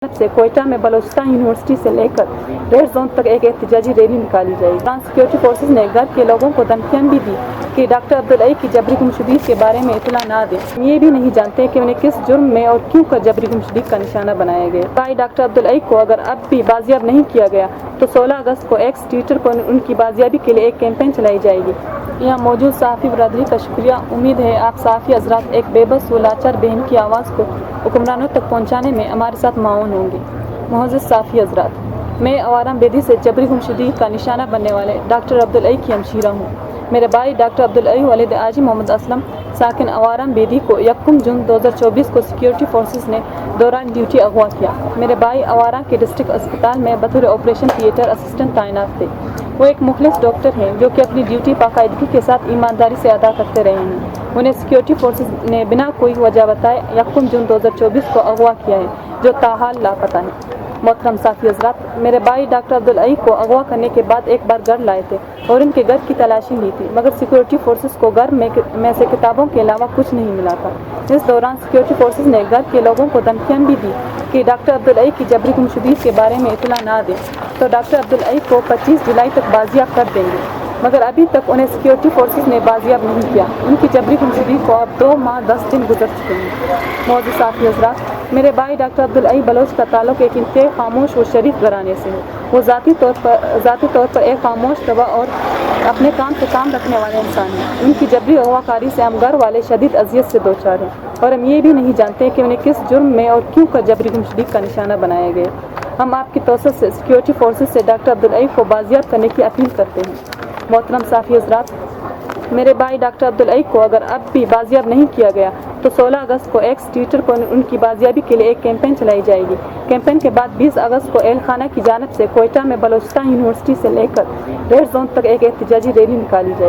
से कोयटा में बलोचिस्तान यूनिवर्सिटी से लेकर रेड जोन तक एक एहतजाजी रैली निकाली जाएगी। सिक्योरिटी फोर्सेज ने घर के लोगों को धमकियां भी दी कि डॉक्टर अब्दुल अई की जबरी गुमशुदगी के बारे में इतला ना दें। ये भी नहीं जानते कि उन्हें किस जुर्म में और क्यों कर जबरी गुमशुदगी का निशाना बनाया गया। भाई डॉक्टर अब्दुल अई को अगर अब भी बाजियाब नहीं किया गया तो 16 अगस्त को एक्स ट्विटर पर उनकी बाजियाबी के लिए एक कैंपेन चलाई जाएगी। यहाँ मौजूद सहाफ़ी बरादरी का शुक्रिया। उम्मीद है आप सहाफ़ी हजरात एक बेबस व लाचार बहन की आवाज़ को हुक्मरानों तक पहुँचाने में हमारे साथ माऊन होंगे। मोअज़्ज़िज़ सहाफ़ी हजरात, मैं आवाराम बेदी से जबरी गुमशुदगी का निशाना बनने वाले डॉक्टर अब्दुल अई की हमशीरा हूँ। मेरे भाई डॉक्टर अब्दुल अई वालिद आजी मोहम्मद असलम साकिन आवाराम बेदी को 1 जून 2024 को सिक्योरिटी फोर्सेस ने दौरान ड्यूटी अगवा किया। मेरे भाई आवारा के डिस्ट्रिक्ट अस्पताल में बतौर ऑपरेशन थिएटर असिस्टेंट तैनात थे। वो एक मुखलिस डॉक्टर हैं जो कि अपनी ड्यूटी बाकायदगी के साथ ईमानदारी से अदा करते रहे हैं। उन्हें सिक्योरिटी फोर्सेस ने बिना कोई वजह बताए 1 जून 2024 को अगवा किया है, जो ताहाल लापता है। मोहतरम साथी हजरात, मेरे भाई डॉक्टर अब्दुल अई को अगवा करने के बाद एक बार घर लाए थे और उनके घर की तलाशी ली थी, मगर सिक्योरिटी फोर्सेस को घर में से किताबों के अलावा कुछ नहीं मिला था। इस दौरान सिक्योरिटी फोर्सेस ने घर के लोगों को धमकियां भी दी कि डॉक्टर अब्दुल अई की जबरी गुमशुदगी के बारे में इतला ना दें तो डॉक्टर अब्दुल अई को 25 जुलाई तक बाजियाब कर देंगे, मगर अभी तक उन्हें सिक्योरिटी फोर्सेस ने बाजियाब नहीं किया। उनकी जबरी गुमशुदगी को अब 2 माह 10 दिन गुजर चुके हैं। मौजूद साथी हजरात, मेरे भाई डॉक्टर अब्दुल अई बलोच का ताल्लुक एक इंतहाई खामोश और शरीफ घराने से है। वो ज़ाती तौर पर एक खामोश तबा और अपने काम से काम रखने वाले इंसान हैं। उनकी जबरी अगवाकारी से हम घर वाले शदीद अजियत से दो चार हैं और हम ये भी नहीं जानते कि उन्हें किस जुर्म में और क्यों कर जबरी गुमशुदगी का निशाना बनाया गया। हम आपकी तौसीत से सिक्योरिटी फोर्सेज से डॉक्टर अब्दुल अई को बाजियाब करने की अपील करते हैं। मोहतरम साफ़ी हजरात, मेरे भाई डॉक्टर अब्दुल अई को अगर अब भी बाजियाब नहीं किया गया तो 16 अगस्त को एक्स ट्विटर पर उनकी बाजियाबी के लिए एक कैंपेन चलाई जाएगी। कैंपेन के बाद 20 अगस्त को एहल खाना की जानिब से कोयटा में बलोचिस्तान यूनिवर्सिटी से लेकर रेड जोन तक एक एहतजाजी रैली निकाली जाएगी।